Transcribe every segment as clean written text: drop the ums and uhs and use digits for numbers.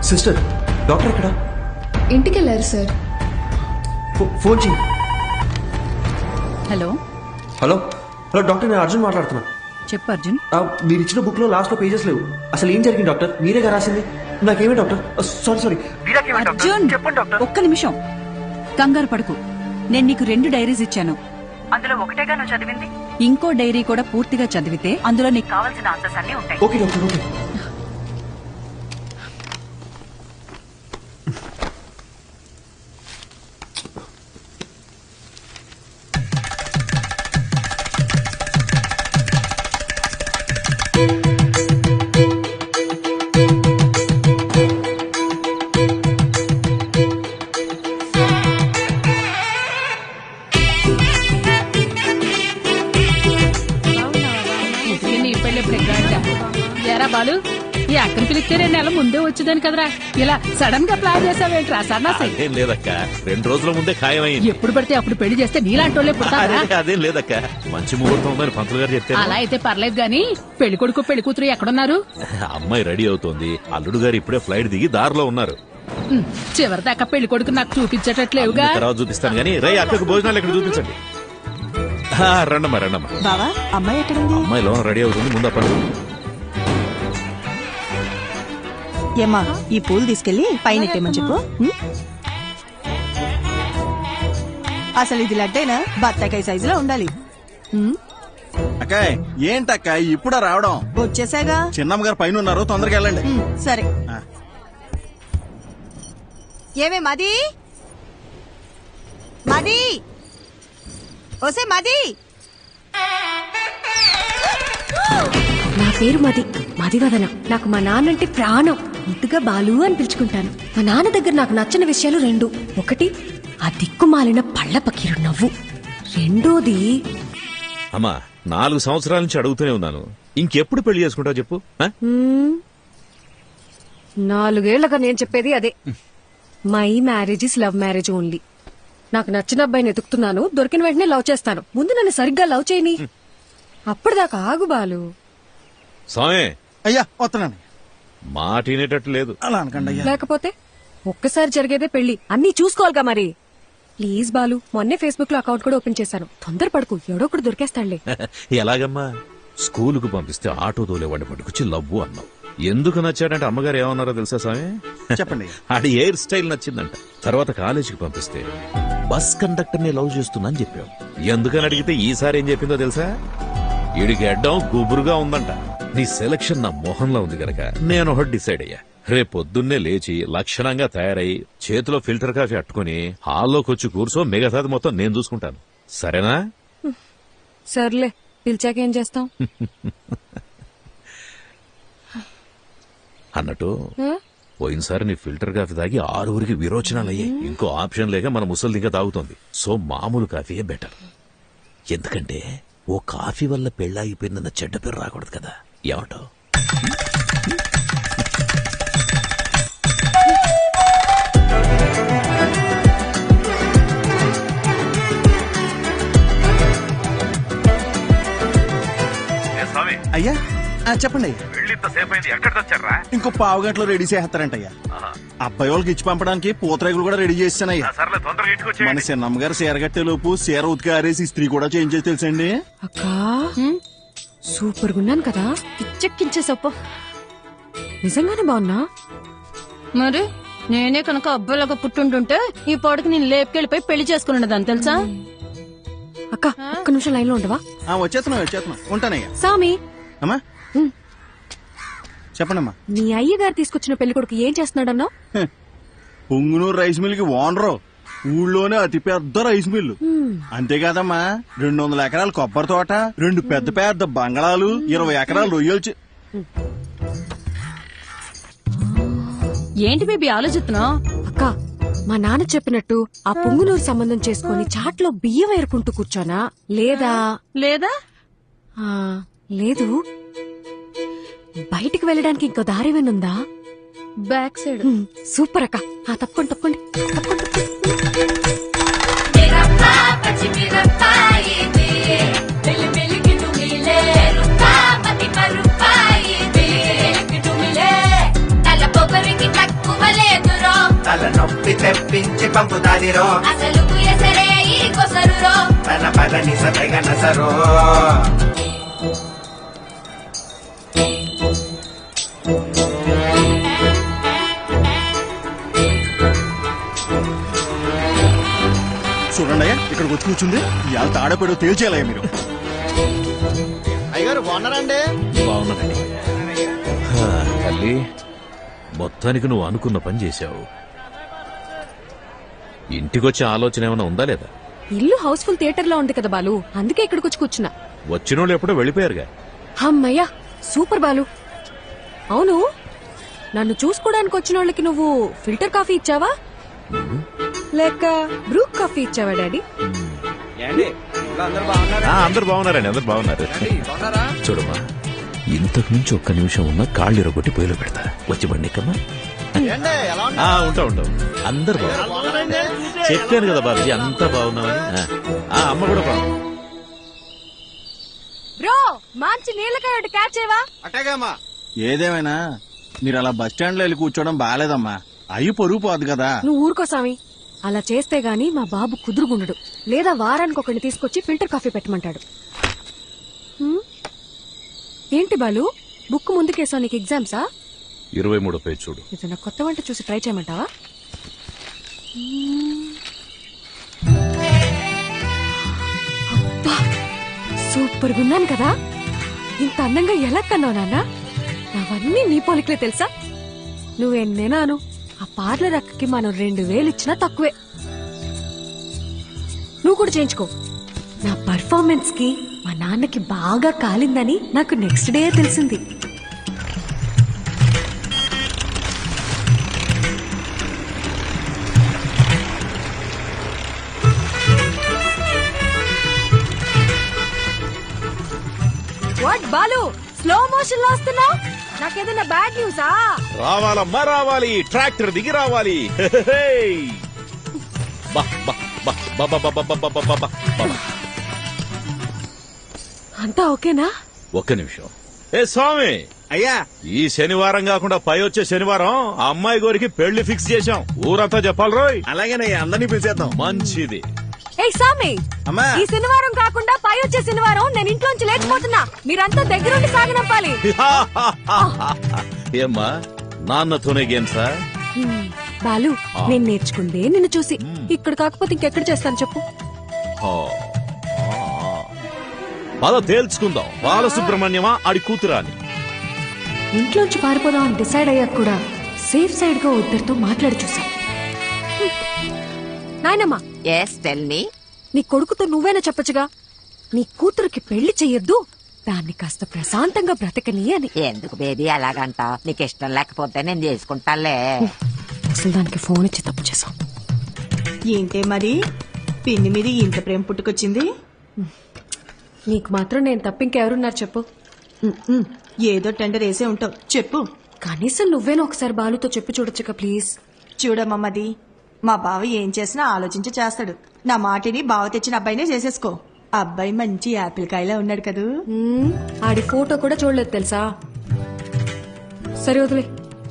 Sister, doctor ఎక్కడ? ఇంటికి వెళ్ళారు సార్. ఫోన్ చేయి. హలో హలో హలో డాక్టర్, నేను అర్జున్ మాట్లాడుతున్నా. చెప్పు అర్జున్. మీరు ఇచ్చిన బుక్ లో లాస్ట్ లో పేజెస్ లేవు. అసలు ఏం జరిగింది డాక్టర్? మీరేగా రాసింది. నాకేమే డాక్టర్? సారీ. అర్జున్ ఒక్క నిమిషం, కంగారు పడుకు. నేను నీకు 2 డైరీస్ ఇచ్చాను. అందులో ఒకటేగా నువ్వు చదివింది. ఇంకో డైరీ కూడా పూర్తిగా చదివితే అందులో నీకు కావాల్సిన ఆన్సర్స్ అన్ని ఉంటాయి. Okay doctor, okay. ఎరా బాలు, ఈ అక్కని పిలిస్తే 2 నెలల ముందే వచ్చేదాని కదరా. ఇలా సడన్ గా ప్లాన్ చేసావేంట్రా సన్నాసి? అదేం లేదక్క, 2 రోజుల ముందే ఖాయమైంది. ఎప్పుడు పడితే అప్పుడు పెళ్లి చేస్తే నీలాంటి వాళ్ళే పుడతారా? అదేం లేదక్క, మంచి ముహూర్తం ఉందని పంతులు గారు చెప్తే. అలా అయితే పర్లేదు గాని పెళ్లి కొడుకు పెళ్లి కూతురు ఎక్కడున్నారు? అమ్మాయి రెడీ అవుతోంది, అల్లుడు గారు ఇప్పుడే ఫ్లైట్ దిగి దారిలో ఉన్నారు. చివరిదాకా పెళ్లి కొడుకు నాకు చూపించేటట్లేవుగా. తర్వాత చూపిస్తాను గానీ రై అక్కకు భోజనాలు ఇక్కడ చూపించండి. రండమ్మా రండమ్మా. బావా, అమ్మాయి ఎక్కడుంది? అమ్మాయి లోన రెడీ అవుతుంది, ముందు పడు. ఏమా, ఈ పూలు తీసుకెళ్లి పైన ఎట్టేమని చెప్పు. అసలు ఇది లడ్డైనా బత్తాకాయ సైజులో ఉండాలి. అక్కాయ్, ఏంటక్క ఇప్పుడా రావడం? వచ్చేసాగా. చిన్నమ్మ గారు పైన ఉన్నారు, తొందరగా వెళ్ళండి. సరే. ఏమే మది మది, ఓసే మది. నా పేరు మదివదన. నాకు మా నాన్నంటే ప్రాణం. ముద్దుగా బాలు అని పిలుచుకుంటాను. మా నాన్న దగ్గర నాకు నచ్చిన విషయాలు 2. ఒకటి, ఆ దిక్కుమాలిన పళ్ళ పకీరు నవ్వు. రెండోది, అమ్మా 4 సంవత్సరాల నుంచి అడుగుతూనే ఉన్నాను, ఇంకెప్పుడు పెళ్లి చేసుకుంటావు చెప్పు. 4 ఏళ్లుగా నేను చెప్పేది అదే. My marriage is love marriage only. నాకు నచ్చిన అబ్బాయిని ఎతుకుతున్నాను, దొరికిన వెంటనే లవ్ చేస్తాను. ముందు నన్ను సరిగ్గా లవ్ చేయని, అప్పటిదాకా ఆగు బాలు. స్వామి, అయ్యా వస్తున్నాను. మాట వినేటట్టు లేదు. అలా అనకండి అయ్యా. లేకపోతే ఒక్కసారి జరిగేదే పెళ్లి, అన్నీ చూసుకోవాలిగా మరి. ప్లీజ్ బాలు, మొన్నే ఫేస్బుక్ లో అకౌంట్ కూడా ఓపెన్ చేశాను. తొందరపడుకు, ఎవడో ఒకడు దొరికేస్తాడులే. ఎలాగమ్మా? స్కూలుకు పంపిస్తే ఆటో తోలేవాడిని పట్టుకొచ్చి లవ్వు అన్నావు. ఎందుకు నచ్చాడంటే అమ్మగారు ఏమన్నారో తెలుసా స్వామి? చెప్పండి. ఆడి హెయిర్ స్టైల్ నచ్చిందంట. తర్వాత కాలేజీకి పంపిస్తే బస్ కండక్టర్ ని లవ్ చేస్తున్నా అని చెప్పావు. ఎందుకని అడిగితే ఈసారి ఏం చెప్పిందో తెలుసా? ఈడికి అడ్డం గుబురుగా ఉందంట. నీ సెలక్షన్ నా మోహన్లో ఉంది గనక నేను ఒకటి డిసైడ్ అయ్యా. రేపొద్దున్నే లేచి లక్షణంగా తయారై చేతిలో ఫిల్టర్ కాఫీ అట్టుకుని హాల్లోకి వచ్చి కూర్చో, మిగతాది మొత్తం నేను చూసుకుంటాను. సరేనా? సర్లే, పిలిచాకేం చేస్తాం? అన్నట్టు పోయినసారి నీ ఫిల్టర్ కాఫీ తాగి 6 విరోచనాలయ్యాయి. ఇంకో ఆప్షన్ లేక మన ముసలి ఇంకా తాగుతోంది. సో మామూలు కాఫీయే బెటర్. ఎందుకంటే ఓ కాఫీ వల్ల పెళ్ళాగిపోయిందన్న చెడ్డ పేరు రాకూడదు కదా. ఏమంటావు? అయ్యా చెప్పండి. ఇంకో 1/2 గంటలో రెడీ చేస్తారంటయ్యా. అబ్బాయి వాళ్ళకి ఇచ్చి పంపడానికి పూతరేగులు కూడా రెడీ చేస్తానయ్యా. మన చిన్నమ్మ గారు చీర కట్టే లోపు చీర ఉతికి ఆరేసి స్త్రీ కూడా చేంజ్ చేసి తెలుసండి. అక్కా, సూపర్ గున్నాను కదా. పిచ్చెక్కించేసప్ప. నిజంగానే బాగున్నా? మరి నేనే కనుక అబ్బాయిలాగా పుట్టుంటుంటే ఈ పాడుకు నేను లేపుకెళ్ళిపోయి పెళ్లి చేసుకున్నదాన్ని తెలుసా? అక్క, ఒక్క నిమిషం లైన్ లో ఉండవా? వచ్చేస్తున్నాం ఉంటానయ్యా. సామి, అమ్మా చెప్పండమ్మా. నీ అయ్యగారు తీసుకొచ్చిన పెళ్లి కొడుకు ఏం చేస్తున్నాడన్నా? పొంగునూరు రైస్ మిల్ కి ఓనరు. ఊళ్ళోనే అతి పెద్ద రైస్ మిల్లు. అంతేకాదమ్మా, 200 ఎకరాల కొబ్బరి తోట, 2 పెద్ద పెద్ద బంగళాలు, 20 ఎకరాలు రొయ్యలు. ఏంటి బేబీ ఆలోచిస్తున్నావు? అక్క, మా నాన్న చెప్పినట్టు ఆ పొంగునూరు సంబంధం చేసుకుని చాట్లో బియ్యం ఏరుకుంటూ కూర్చోనా, లేదా లేదు బయటికి వెళ్ళడానికి ఇంకో దారేమనుందా? Back side. సూపర్ అక్క. తప్పకుండా తల పొగరికి తక్కువ పంపుతాదిరో అసలుకు ఎసరే ఈ కొసరురో పద పద నిస పెగనసరో చూడండి అయ్యా ఇక్కడికి వచ్చి కూర్చుంది ఇవాళ తాడపేడో తేల్చేయాలయ్యా మీరు. అయ్యగారు బాగున్నారండి? బాగున్నానండి. తల్లి, మొత్తానికి నువ్వు అనుకున్న పని చేశావు. ఇంటికొచ్చే ఆలోచన ఏమైనా ఉందా లేదా? ఇల్లు హౌస్ఫుల్ థియేటర్ లో ఉంది కదా బాలు, అందుకే ఇక్కడికి వచ్చి కూర్చున్నా. వచ్చినోళ్ళు ఎప్పుడో వెళ్ళిపోయారుగా. అమ్మయ్యా సూపర్ బాలు. అవును, నన్ను చూసుకోవడానికి వచ్చిన వాళ్ళకి నువ్వు ఫిల్టర్ కాఫీ ఇచ్చావా లేక బ్రూ కాఫీ ఇచ్చావా డాడీ? అందరు బాగున్నారండి, అందరు బాగున్నారు. చూడమ్మా, ఇంతకు మించి ఒక్క నిమిషం ఉన్నా కాళ్ళు ఇరగొట్టి పొయ్యిలో పెడతా. వచ్చి బండి ఎక్కమ్మా. ఉంటా అందరు బాగున్నారు. చెప్పాను కదా బాబీ, అంతా బాగున్నామని. అమ్మ కూడా బాగుంది. బ్రో మంచి నీళ్ళకాయ ఒకటి క్యాచ్ చేయవా? అట్టేగమ్మా. ఏదేమైనా మీరు అలా బస్ స్టాండ్ లో వెళ్ళి కూర్చోవడం బాగాలేదమ్మా. అయ్యి పొరుగు పోదు కదా. నువ్వు ఊరుకో స్వామి. అలా చేస్తే గాని మా బాబు కుదురుగుండడు. లేదా వారానికి ఒకరిని తీసుకొచ్చి ఫిల్టర్ కాఫీ పెట్టమంటాడు. ఏంటి బాలు, బుక్ ముందుకేసా? నీకు ఎగ్జామ్సా? 23వ పేజ్ చూడు. ఏదైనా కొత్త వంట చూసి ట్రై చేయమంటావా? అబ్బా సూపర్ గున్నాను కదా. ఇంత అందంగా ఎలా కన్నావు నాన్న? అవన్నీ నీ పోలికలే తెలుసా? నువ్వెన్నేనాను ఆ పార్లర్ అక్కకి మనం 2000 ఇచ్చినా తక్కువే. నువ్వు కూడా చేయించుకో. నా పర్ఫార్మెన్స్ కి మా నాన్నకి బాగా కాలిందని నాకు నెక్స్ట్ డే తెలిసింది. వాట్ బాలు, స్లో మోషన్ లో వస్తున్నావు? నాకేదైనా బ్యాడ్ న్యూసా? రావాలమ్మా రావాలి, ట్రాక్టర్ దిగి రావాలి. అంతా ఓకేనా? ఒక్క నిమిషం. ఏ స్వామి, అయ్యా ఈ శనివారం కాకుండా పై వచ్చే శనివారం ఆ అమ్మాయి గోరికి పెళ్లి ఫిక్స్ చేశాం. ఊరంతా చెప్పాలి రోయ్. అలాగేనయ్యా, అందరినీ పిలిచేద్దాం. మంచిది. ఏ సామి, అమ్మా. ఈ శనివారం కాకుండా పై వచ్చే శనివారం నేను ఇంట్లోంచి లేచిపోతున్నా. మీరంతా దగ్గరుండి సాగనంపాలి. ఏమ్మా, నాన్నతోనే గేమ్సా? బాలు, నేను నేర్చుకుందే నిన్ను చూసి. ఇక్కడ కాకపోతే ఇంకెక్కడ చేస్తాను చెప్పు? పద తేల్చుకుందాం. బాలసుబ్రహ్మణ్యమా ఆడి కూతురా అని. ఇంట్లోంచి పారిపోదాం అని డిసైడ్ అయ్యాక కూడా సేఫ్ సైడ్ గా ఇద్దరితో మాట్లాడి చూసా. నాయనమ్మా, ఎస్ టెల్ మీ. నీ కొడుకుతో నువ్వేనా చెప్పచ్చుగా, నీ కూతురికి పెళ్లి చెయ్యొద్దు, దాన్ని కాస్త ప్రశాంతంగా బ్రతకని అని. ఎందుకు బేబీ అలాగంటావు? నీకు ఇష్టం లేకపోతే నేను చేసుకుంటాలే. అసలు దానికి ఫోన్ ఇచ్చి తప్పు చేసాం. ఏంటే మరి పిన్ని మీద ఇంత ప్రేమ పుట్టుకొచ్చింది? నీకు మాత్రం నేను తప్ప ఇంకెవరున్నారు చెప్పు? ఏదో టెండర్ వేసే ఉంటావు, చెప్పు. కనీసం నువ్వేనా ఒకసారి బాలుతో చెప్పి చూడొచ్చుగా ప్లీజ్. చూడమ్మది, మా బావ ఏం చేసినా ఆలోచించి చేస్తాడు. నా మాటిని బావ తెచ్చిన అబ్బాయినే చేసేసుకో. అబ్బాయి మంచి యాపిల్ కాయలా ఉన్నాడు కదూ. ఆడి ఫోటో కూడా చూడలేదు తెలుసా. సరే వదిలే,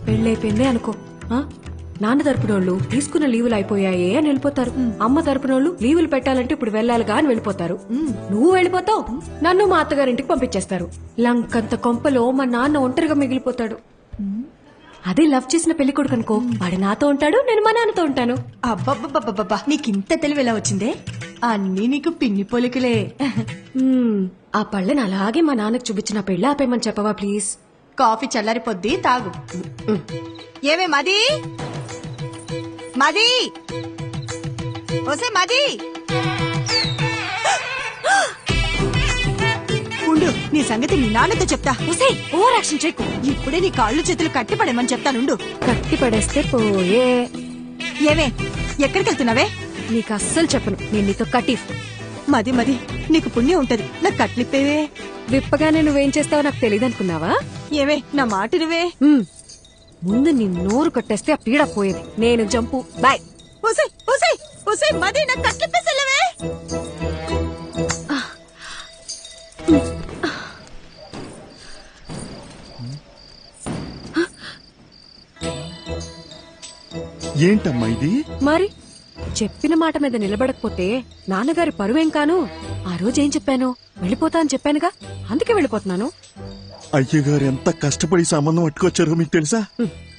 పెళ్ళైపోయిందే అనుకో. నాన్న తరపునోళ్ళు తీసుకున్న లీవులు అయిపోయాయే అని వెళ్ళిపోతారు. అమ్మ తరపునోళ్ళు లీవులు పెట్టాలంటే ఇప్పుడు వెళ్ళాలిగా అని వెళ్ళిపోతారు. నువ్వు వెళ్ళిపోతావు, నన్ను మా అత్తగారింటికి పంపించేస్తారు. లంకంత కొంపలో మా నాన్న ఒంటరిగా మిగిలిపోతాడు. అదే లవ్ చేసిన పెళ్లి కొడుకు అనుకో, వాడు నాతో ఉంటాడు, నేను మా నాన్నతో ఉంటాను. అబ్బబ్బబ్బబ్బబ్బా, నీకింత తెలివి ఎలా వచ్చిందే? అన్నీ నీకు పిన్ని పోలికలే. ఆ పళ్ళని అలాగే మా నాన్నకు చూపించిన పెళ్ళి ఆపేయమని చెప్పవా ప్లీజ్? కాఫీ చల్లారిపోద్ది, తాగు. ఏమే మది, మది, ఓసే మది, ఉండు, నీ సంగతి మీ నాన్నతో చెప్తా. ఓవర్ యాక్షన్ చేయకు. ఇప్పుడే నీ కాళ్ళు చేతులు కట్టిపడేమని చెప్తానుండు. కట్టి పడేస్తే పోయే. ఏమే, ఎక్కడికి వెళ్తున్నావే? నీకు అస్సలు చెప్పను, నేను నీతో కట్టి. మది మది, నీకు పుణ్యం ఉంటది, నాకు కట్లిప్పేవే. విప్పగానే నువ్వేం చేస్తావో నాకు తెలియదు అనుకున్నావా? ఏమే, నా మాట నువ్వే. ముందు నీ నోరు కట్టేస్తే ఆ పీడ పోయేది. నేను జంపు, బాయ్. ఓసే ఓసే ఓసే మది, నాకు కట్లిప్పేసలేవే. ఏంటమ్మా ఇది? మరి చెప్పిన మాట మీద నిలబడకపోతే నాన్నగారి పరువేం కాను. ఆ రోజు ఏం చెప్పాను? వెళ్ళిపోతా అని చెప్పానుగా, అందుకే వెళ్ళిపోతున్నాను. అయ్యగారు ఎంత కష్టపడి సంబంధం పట్టుకొచ్చారో మీకు తెలుసా?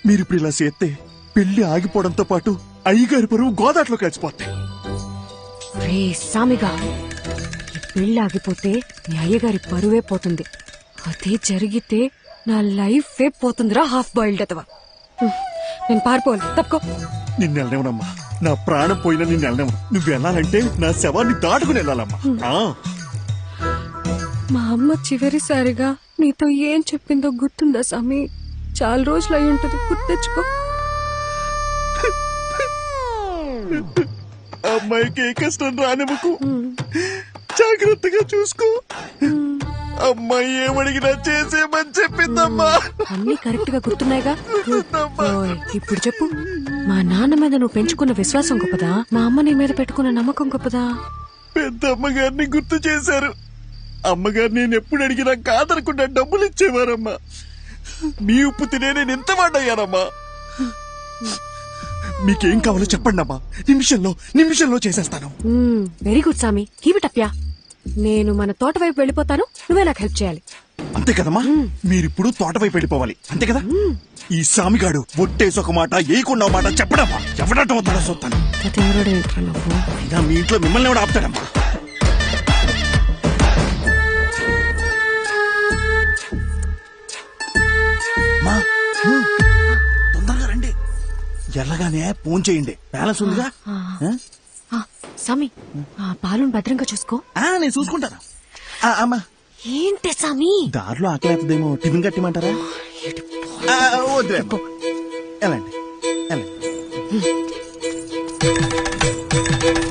మీరిప్పుడు ఇలా చేస్తే పెళ్లి ఆగిపోవడంతో పాటు అయ్యగారి పరువు గోదాట్లో కలిసిపోతాయి. రే సామిగా, ఈ పెళ్లి ఆగిపోతే మీ అయ్యగారి పరువే పోతుంది. అదే జరిగితే నా లైఫే పోతుందిరా, హాఫ్ బాయిల్డ్ అతవా. నేను పారిపోవాలి, తప్పుకో. నిన్ను వెళ్ళనివ్వనమ్మా, నా ప్రాణం పోయినా నిన్ను వెళ్ళనివ్వను. నువ్వు వెళ్ళాలంటే నా శవాన్ని దాటుకుని వెళ్ళాలమ్మా. మా అమ్మ చివరిసారిగా నీతో ఏం చెప్పిందో గుర్తుందా సామి? చాలా రోజులు అయి ఉంటది, గుర్తు తెచ్చుకో. అమ్మాయికి ఏ కష్టం రానివ్వకు, జాగ్రత్తగా చూసుకో. అమ్మాయి ఏమడిగినా చేసేమని చెప్పిందమ్మా. అన్ని కరెక్ట్ గా గుర్తున్నాయిగా. ఓయ్, ఇప్పుడు చెప్పు, మా నాన్న మీద నువ్వు పెంచుకున్న విశ్వాసం గొప్పదా, మా అమ్మ నీ మీద పెట్టుకున్న నమ్మకం గొప్పదా? పెద్ద అమ్మగారిని గుర్తు చేశారు. అమ్మగారు నేను ఎప్పుడు అడిగినా కాదనకుండా డబ్బులు ఇచ్చేవారమ్మా. మీ ఉప్పు తినే నేను ఎంత వాడయ్యానమ్మా. మీకేం కావాలో చెప్పండి అమ్మా, నిమిషంలో చేసేస్తాను. వెరీ గుడ్ సామి, కీప్ ఇట్ అప్ యా. నేను మన తోట వైపు వెళ్ళిపోతాను, నువ్వే నాకు హెల్ప్ చేయాలి. అంతే కదమ్మా, మీరిప్పుడు తోట వైపు వెళ్ళిపోవాలి, అంతే కదా? ఈ సామిగాడు ఒట్టేసి ఒక మాట ఏయకుండా మాట చెప్పడమ్మా. ఎవడటం వస్తాడో చూస్తాను. అయినా మీ ఇంట్లో మిమ్మల్ని ఎవడు ఆపుతాడమ్మా? తొందరగా రండి, ఎల్లగానే ఫోన్ చేయండి, బ్యాలెన్స్ ఉందిగా. సామి, పాలును భద్రంగా చూసుకో. నేను చూసుకుంటాను. అమ్మా, ఏంటి సామి? దారిలో ఆకలి అవుతుందేమో, టిఫిన్ కట్టిమంటారా? వద్దులే, వెళ్ళండి.